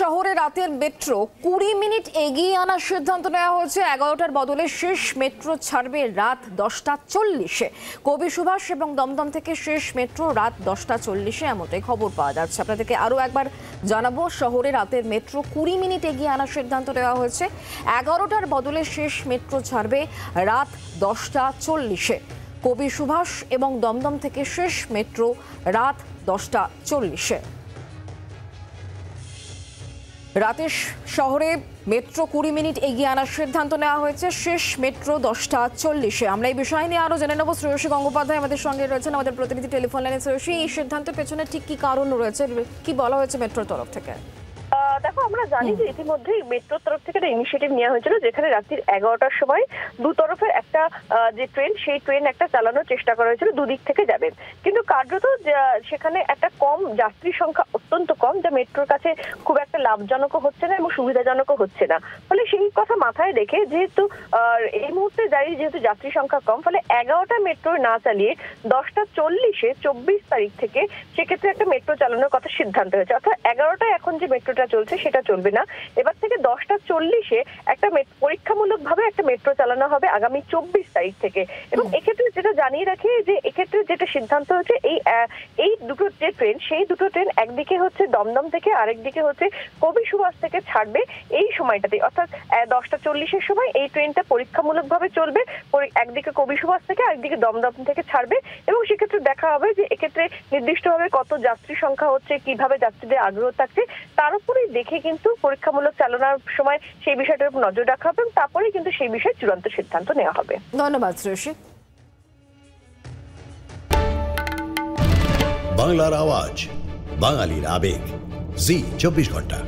শহরে রাতের metro ২০ minute এগিয়ে আনার সিদ্ধান্ত নেওয়া হয়েছে। ১১টার বদলে শেষ মেট্রো ছাড়বে রাত ১০টা ৪০-এ। কবি সুভাষ এবং দমদম থেকে শেষ মেট্রো রাত ১০টা ৪০-এ, এমনটাই খবর পাওয়া যাচ্ছে। আপনাদেরকে আরও একবার জানাবো, শহরে রাতের মেট্রো ২০ মিনিট এগিয়ে আনার সিদ্ধান্ত নেওয়া হয়েছে। ১১টার বদলে শেষ মেট্রো ছাড়বে রাত ১০টা ৪০-এ। কবি সুভাষ এবং দমদম থেকে শেষ মেট্রো রাত ১০টা ৪০-এ। রাতে শহরে মেট্রো ২০ মিনিট এগিয়ে আনার সিদ্ধান্ত নেওয়া হয়েছে, শেষ মেট্রো ১০টা ৪০-এ। আমরা এই বিষয় নিয়ে আরো জেনে নেব। শ্রেয়সী গঙ্গোপাধ্যায় আমাদের সঙ্গে রয়েছেন, আমাদের প্রতিনিধি টেলিফোন লাইনে। শ্রেয়সী, এই সিদ্ধান্তের পেছনে ঠিক কি কারণ রয়েছে, কি বলা হয়েছে মেট্রোর তরফ থেকে? দেখো, আমরা জানি যে ইতিমধ্যেই মেট্রোর তরফ থেকে একটা ইনিশিয়েটিভ নেওয়া হয়েছিল, যেখানে রাত্রির ১১টার সময় দুতরফের একটা যে ট্রেন, সেই ট্রেন একটা চালানোর চেষ্টা করা হয়েছিল, দুদিক থেকে যাবে। কিন্তু কার্যত সেখানে একটা কম যাত্রী সংখ্যা, অত্যন্ত কম, যা মেট্রোর কাছে খুব একটা লাভজনকও হচ্ছে না এবং সুবিধাজনকও হচ্ছে না। ফলে সেই কথা মাথায় রেখে, যেহেতু এই মুহূর্তে দাঁড়িয়ে যেহেতু যাত্রী সংখ্যা কম, ফলে ১১টা মেট্রো না চালিয়ে ১০টা ৪০-এ ২৪ তারিখ থেকে সেক্ষেত্রে একটা মেট্রো চালানোর কথা সিদ্ধান্ত হয়েছে। অর্থাৎ ১১টায় এখন যে মেট্রোটা চলছে সেটা চলবে না, এবার থেকে 10টা ৪০-এ একটা পরীক্ষামূলক ভাবে একটা মেট্রো চালানো হবে আগামী ২৪ তারিখ থেকে। এবং এক্ষেত্রে যেটা জানিয়ে রাখি, যে এক্ষেত্রে যেটা সিদ্ধান্ত হচ্ছে, এই দুটো যে ট্রেন, সেই দুটো ট্রেন একদিকে হচ্ছে দমদম থেকে, আরেকদিকে হচ্ছে কবি সুভাষ থেকে ছাড়বে এই সময়টাতে। অর্থাৎ 10টা ৪০-এর সময় এই ট্রেনটা পরীক্ষামূলক ভাবে চলবে, একদিকে কবি সুভাষ থেকে, আরেকদিকে দমদম থেকে ছাড়বে। এবং সেক্ষেত্রে দেখা হবে যে এক্ষেত্রে নির্দিষ্টভাবে কত যাত্রী সংখ্যা হচ্ছে, কিভাবে যাত্রীদের আগ্রহ থাকছে, তার উপরেই দেখে কিন্তু পরীক্ষামূলক চালানোর সময় সেই বিষয়টার উপর নজর রাখা হবে এবং তারপরেই কিন্তু সেই বিষয়ে চূড়ান্ত সিদ্ধান্ত নেওয়া হবে। ধন্যবাদ শ্রেয়সী। বাংলার আওয়াজ, বাঙালির আবেগ, জি ২৪ ঘন্টা।